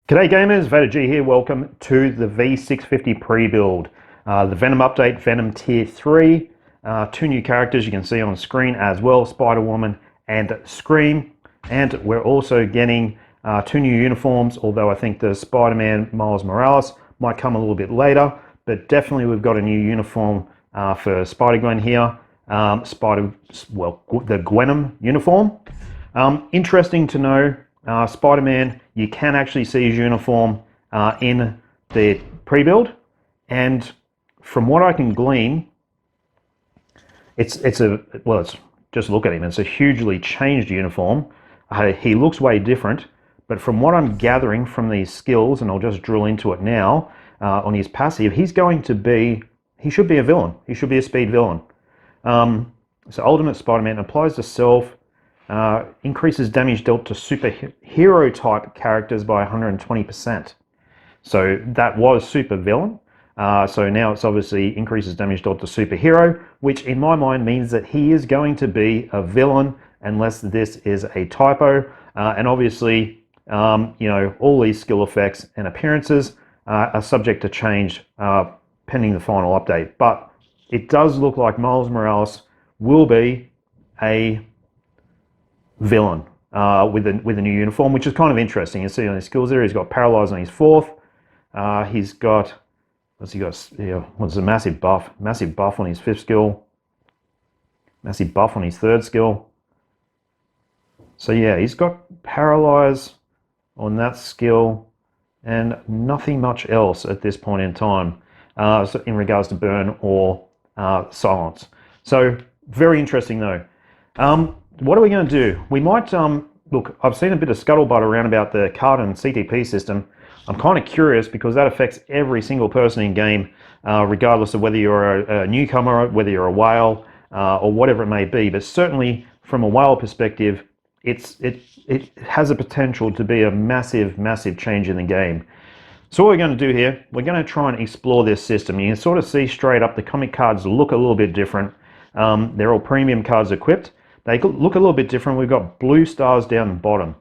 G'day gamers, VaderG here. Welcome to the V650 Prebuild. The Venom update, Venom Tier 3. Two new characters you can see on screen as well, Spider-Woman and Scream. And we're also getting two new uniforms, although I think the Spider-Man Miles Morales might come a little bit later. But definitely we've got a new uniform for Spider-Gwen here. The Gwenom uniform. Interesting to know, Spider-Man, you can actually see his uniform in the pre-build, and from what I can glean, it's just look at him. It's a hugely changed uniform. He looks way different, but from what I'm gathering from these skills, and I'll just drill into it now, on his passive, he should be a villain. He should be a speed villain. So Ultimate Spider-Man applies to self. Increases damage dealt to superhero type characters by 120%. So that was super villain. So now it's obviously increases damage dealt to superhero, which in my mind means that he is going to be a villain unless this is a typo. And obviously, all these skill effects and appearances are subject to change pending the final update. But it does look like Miles Morales will be a villain with a new uniform, which is kind of interesting. You see on his skills there, he's got paralyzed on his fourth. He's got, what's he got? Yeah, what's a massive buff on his fifth skill, massive buff on his third skill. So yeah, he's got paralyze on that skill and nothing much else at this point in time, so in regards to burn or silence. So very interesting though. What are we going to do? We might, look, I've seen a bit of scuttlebutt around about the card and CTP system. I'm kind of curious because that affects every single person in game, regardless of whether you're a newcomer, whether you're a whale, or whatever it may be. But certainly from a whale perspective, it has a potential to be a massive, massive change in the game. So what we're going to do here, we're going to try and explore this system. You can sort of see straight up the comic cards look a little bit different. They're all premium cards equipped. They look a little bit different. We've got blue stars down the bottom.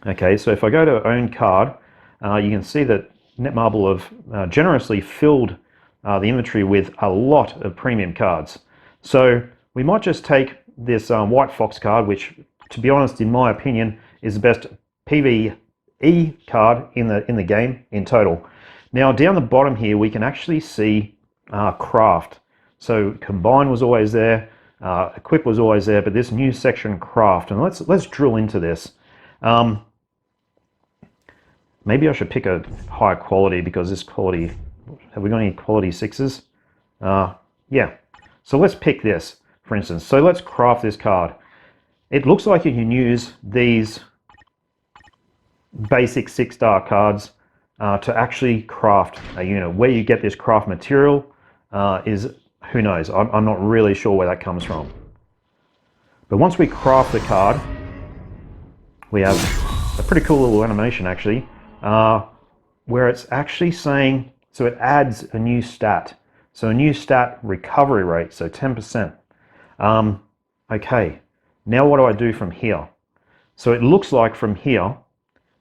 Okay, so if I go to own card, you can see that Netmarble have generously filled the inventory with a lot of premium cards. So we might just take this White Fox card, which, to be honest, in my opinion, is the best PvE card in the game in total. Now down the bottom here, we can actually see craft. So combine was always there. Equip was always there, but this new section, craft, and let's drill into this. Maybe I should pick a higher quality because this quality, have we got any quality 6s? Yeah, so let's pick this, for instance. So let's craft this card. It looks like you can use these basic 6-star cards to actually craft a unit. Where you get this craft material is, who knows? I'm not really sure where that comes from. But once we craft the card, we have a pretty cool little animation actually, where it's actually saying, so it adds a new stat. So a new stat, recovery rate, so 10%. Okay, now what do I do from here? So it looks like from here,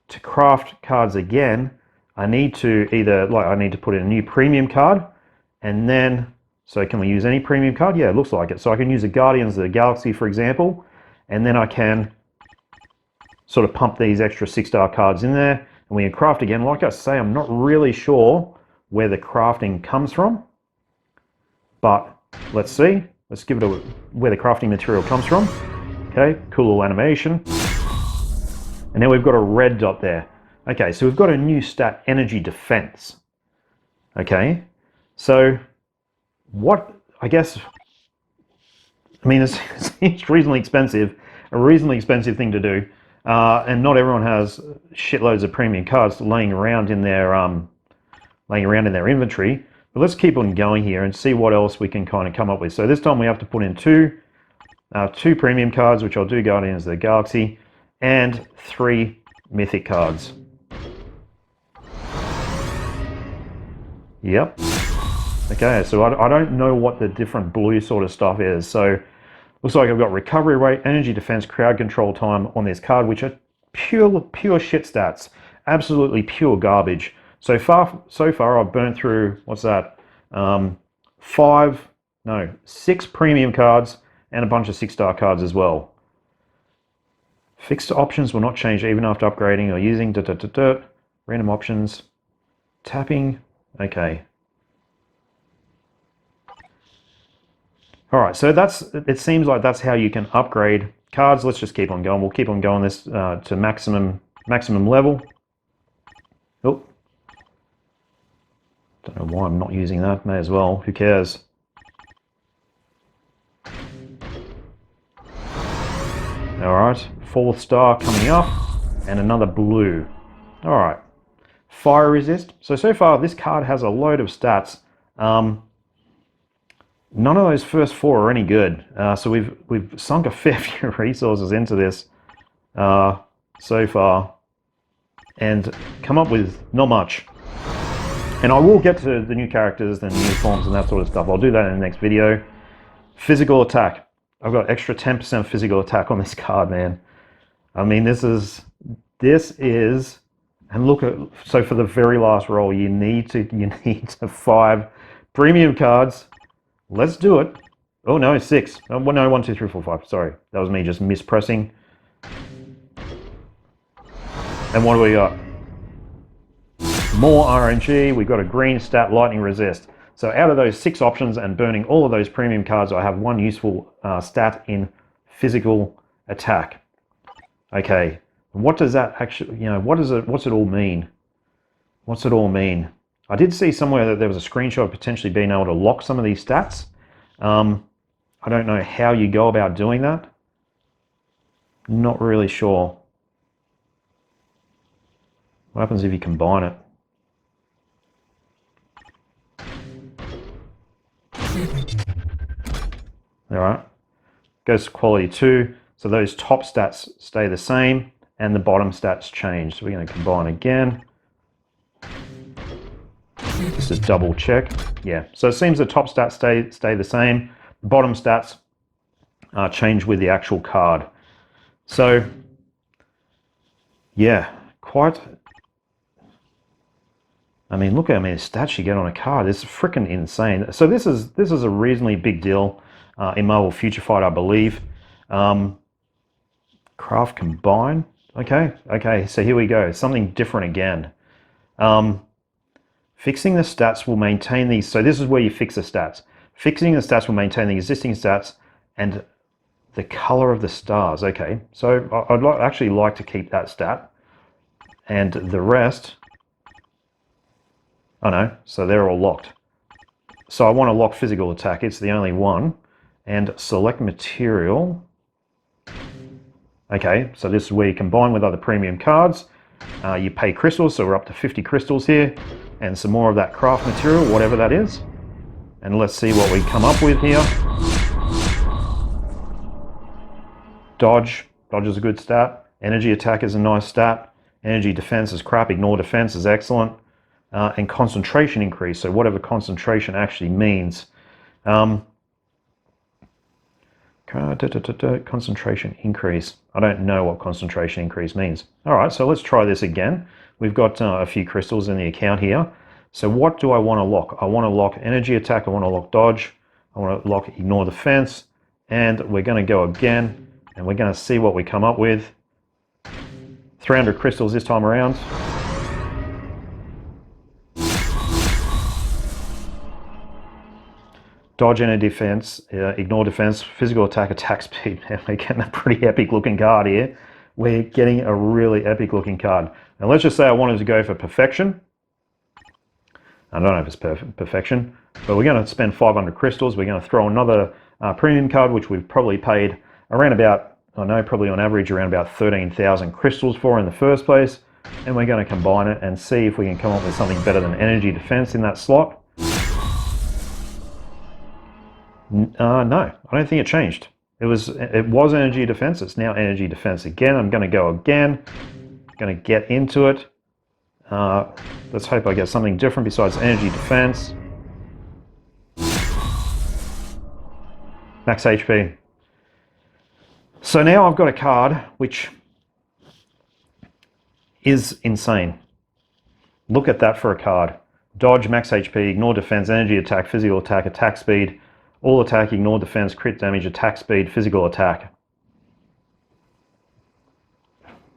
to craft cards again, I need to put in a new premium card, and then, so can we use any premium card? Yeah, it looks like it. So I can use the Guardians of the Galaxy, for example, and then I can sort of pump these extra 6-star cards in there, and we can craft again. Like I say, I'm not really sure where the crafting comes from, but let's see. Let's give it where the crafting material comes from. Okay, cool little animation. And now we've got a red dot there. Okay, so we've got a new stat, energy defense. Okay, so what, I mean, it's reasonably expensive, a reasonably expensive thing to do, and not everyone has shitloads of premium cards laying around in their inventory. But let's keep on going here and see what else we can kind of come up with. So this time we have to put in two premium cards, which I'll do Guardians of the Galaxy, and 3 mythic cards. Yep. Okay, so I don't know what the different blue sort of stuff is. So looks like I've got recovery rate, energy defense, crowd control time on this card, which are pure shit stats. absolutely pure garbage. So far I've burnt through, what's that? 6 premium cards and a bunch of 6-star cards as well. Fixed options will not change even after upgrading or using random options. Tapping, okay. All right, so it seems like that's how you can upgrade cards. Let's just keep on going. We'll keep on going this to maximum level. Oh, don't know why I'm not using that. May as well. Who cares? All right, 4th star coming up, and another blue. All right, fire resist. So far this card has a load of stats. None of those first 4 are any good. So we've sunk a fair few resources into this so far, and come up with not much. And I will get to the new characters, the new forms, and that sort of stuff. I'll do that in the next video. Physical attack. I've got extra 10% physical attack on this card, man. I mean, this is, and look at, so for the very last roll, you need to 5 premium cards. Let's do it. Oh no, 6. Oh, no, 1, 2, 3, 4, 5. Sorry, that was me just mispressing. And what do we got? More RNG. We've got a green stat, lightning resist. So out of those 6 options and burning all of those premium cards, I have 1 useful stat in physical attack. Okay, what does that actually, what's it all mean? What's it all mean? I did see somewhere that there was a screenshot of potentially being able to lock some of these stats. I don't know how you go about doing that. Not really sure. What happens if you combine it? All right, goes to quality 2. So those top stats stay the same and the bottom stats change. So we're going to combine again. Just to double check. Yeah, so it seems the top stats stay the same. The bottom stats change with the actual card. So yeah, quite. I mean, look how many stats you get on a card. It's freaking insane. So this is a reasonably big deal in Marvel Future Fight, I believe. Craft combine. Okay. So here we go. Something different again. Fixing the stats will maintain these. So this is where you fix the stats. Fixing the stats will maintain the existing stats and the color of the stars. Okay. So I'd actually like to keep that stat, and the rest. Oh no, so they're all locked. So I want to lock physical attack, it's the only one. And select material. Okay, so this is where you combine with other premium cards. You pay crystals, so we're up to 50 crystals here. And some more of that craft material, whatever that is. And let's see what we come up with here. Dodge is a good stat. Energy attack is a nice stat. Energy defense is crap, ignore defense is excellent. And concentration increase, so whatever concentration actually means. Concentration increase. I don't know what concentration increase means. All right, so let's try this again. We've got a few crystals in the account here. So what do I want to lock? I want to lock energy attack, I want to lock dodge, I want to lock ignore defense, and we're going to go again, and we're going to see what we come up with. 300 crystals this time around. Dodge and defense, ignore defense, physical attack speed. We're getting a pretty epic looking card here. We're getting a really epic looking card. Now let's just say I wanted to go for perfection. I don't know if it's perfection, but we're going to spend 500 crystals. We're going to throw another premium card, which we've probably paid around about, probably on average around about 13,000 crystals for in the first place. And we're going to combine it and see if we can come up with something better than energy defense in that slot. No, I don't think it changed. It was energy defense. It's now energy defense again. I'm going to go again. Going to get into it. Let's hope I get something different besides energy defense. Max HP. So now I've got a card which is insane. Look at that for a card. Dodge, max HP, ignore defense, energy attack, physical attack, attack speed, all attack, ignore defense, crit damage, attack speed, physical attack.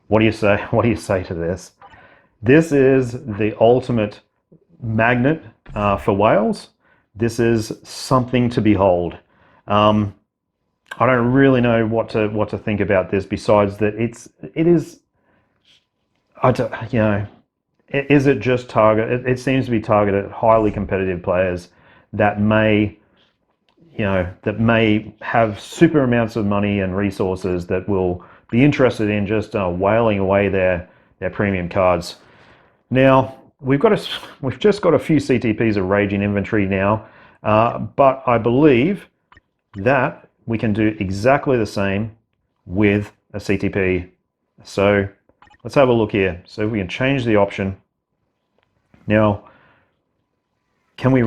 What do you say? What do you say to this? This is the ultimate magnet for whales. This is something to behold. I don't really know what to think about this besides that it is. I don't, you know, is it just target? It seems to be targeted at highly competitive players that may, that may have super amounts of money and resources that will be interested in just whaling away their premium cards. Now we've just got a few CTPs of Rage in inventory now, but I believe that we can do exactly the same with a CTP. So let's have a look here. So we can change the option. Now, can we,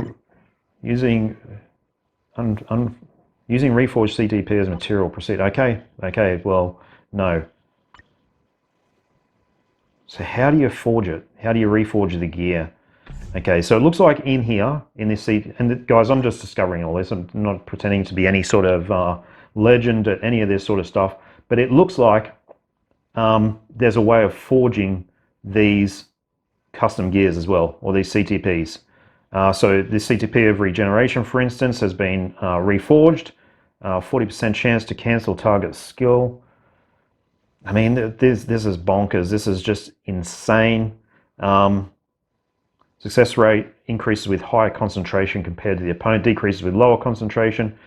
using reforged CTP as material, proceed? Okay, well, no. So how do you forge it? How do you reforge the gear? Okay, so it looks like in here, in this seat, and guys, I'm just discovering all this. I'm not pretending to be any sort of legend at any of this sort of stuff, but it looks like there's a way of forging these custom gears as well, or these CTPs. So this CTP of regeneration, for instance, has been reforged. 40% chance to cancel target skill. I mean, this is bonkers. This is just insane. Success rate increases with higher concentration compared to the opponent, decreases with lower concentration.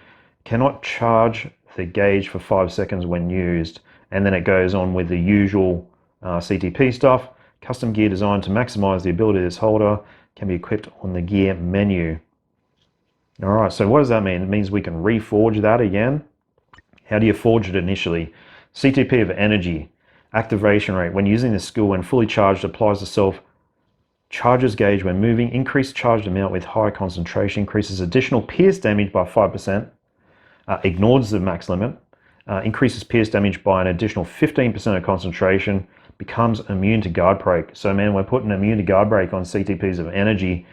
Cannot charge the gauge for 5 seconds when used. And then it goes on with the usual CTP stuff. Custom gear designed to maximize the ability of this holder can be equipped on the gear menu. All right, so what does that mean? It means we can reforge that again. How do you forge it initially? CTP of energy. Activation rate. When using this skill, when fully charged, applies the self charges gauge when moving. Increased charged amount with high concentration. Increases additional pierce damage by 5%. Ignores the max limit. Increases pierce damage by an additional 15% of concentration. Becomes immune to guard break. So man, we're putting immune to guard break on CTPs of energy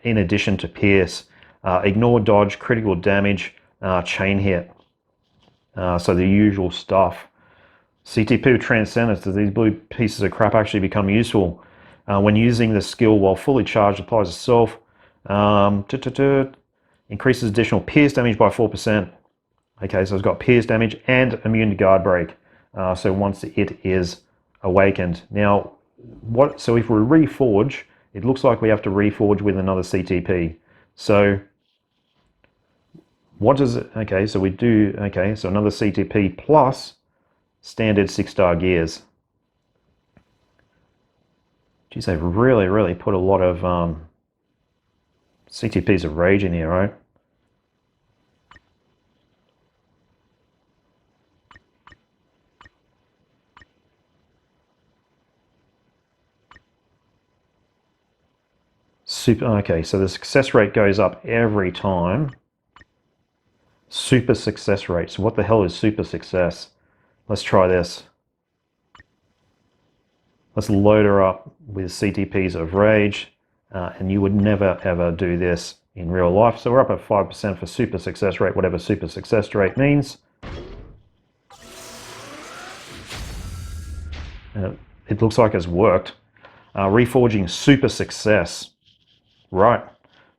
in addition to pierce. Ignore dodge, critical damage, chain hit. So the usual stuff. CTP of transcendence. Does these blue pieces of crap actually become useful? When using the skill while fully charged, applies itself. Increases additional pierce damage by 4%. Okay, so it's got pierce damage and immune to guard break. So once it is awakened. Now, so if we reforge, it looks like we have to reforge with another CTP. So what does it, okay, so we do, okay, so another CTP plus standard 6-star gears. Geez, they've really put a lot of CTPs of Rage in here, right? Okay, so the success rate goes up every time. Super success rate. So what the hell is super success? Let's try this. Let's load her up with CTPs of Rage, and you would never ever do this in real life. So we're up at 5% for super success rate, whatever super success rate means. It looks like it's worked. Reforging super success. Right,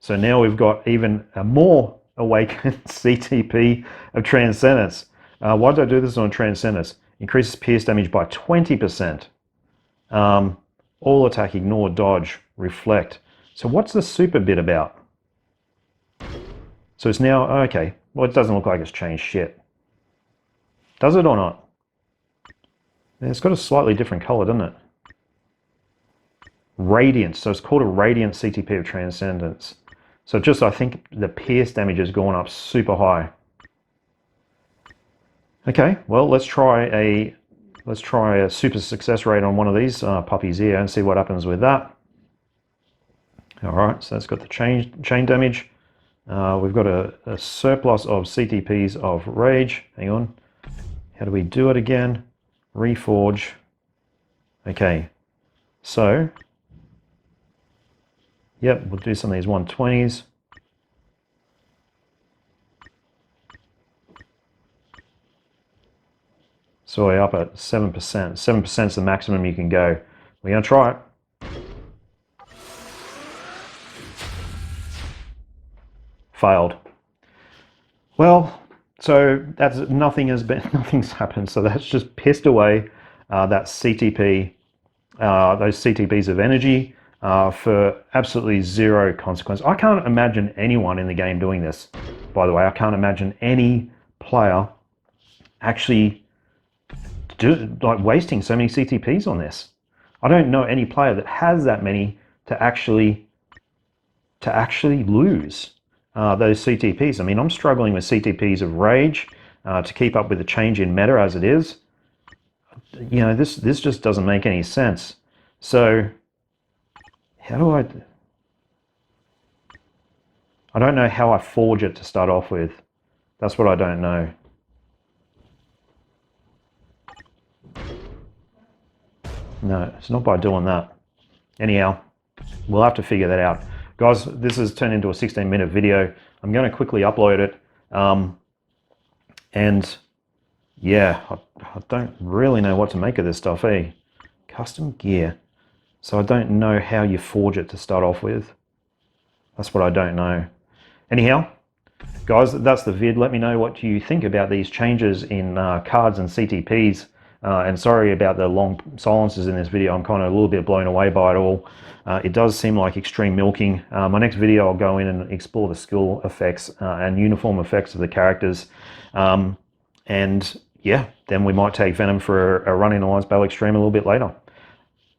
so now we've got even a more awakened CTP of Transcendence. Why did I do this on Transcendence? Increases pierce damage by 20%. All attack, ignore, dodge, reflect. So what's the super bit about? So it's now, okay, well it doesn't look like it's changed shit. Does it or not? It's got a slightly different color, doesn't it? Radiant, so it's called a Radiant CTP of Transcendence. So just, I think the pierce damage has gone up super high. Okay, well let's try a super success rate on one of these puppies here and see what happens with that. All right, so that's got the chain damage. We've got a surplus of CTPs of Rage. Hang on, how do we do it again? Reforge. Okay. So, yep, we'll do some of these 120s. So we're up at 7%. 7% is the maximum you can go. We're going to try it. Failed. Well, so that's nothing's happened. So that's just pissed away that CTP, those CTPs of energy for absolutely zero consequence. I can't imagine anyone in the game doing this. By the way, I can't imagine any player actually wasting so many CTPs on this. I don't know any player that has that many to actually lose those CTPs. I mean, I'm struggling with CTPs of Rage to keep up with the change in meta as it is. You know, this just doesn't make any sense. So, how do I don't know how I forge it to start off with. That's what I don't know. No, it's not by doing that. Anyhow, we'll have to figure that out. Guys, this has turned into a 16-minute video. I'm going to quickly upload it. And yeah, I don't really know what to make of this stuff, eh? Custom gear. So I don't know how you forge it to start off with. That's what I don't know. Anyhow, guys, that's the vid. Let me know what you think about these changes in cards and CTPs. And sorry about the long silences in this video. I'm kind of a little bit blown away by it all. It does seem like extreme milking. My next video, I'll go in and explore the skill effects and uniform effects of the characters. And yeah, then we might take Venom for a run in Alliance Battle Extreme a little bit later.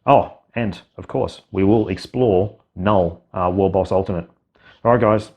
Oh, and of course, we will explore Null World Boss Ultimate. All right, guys,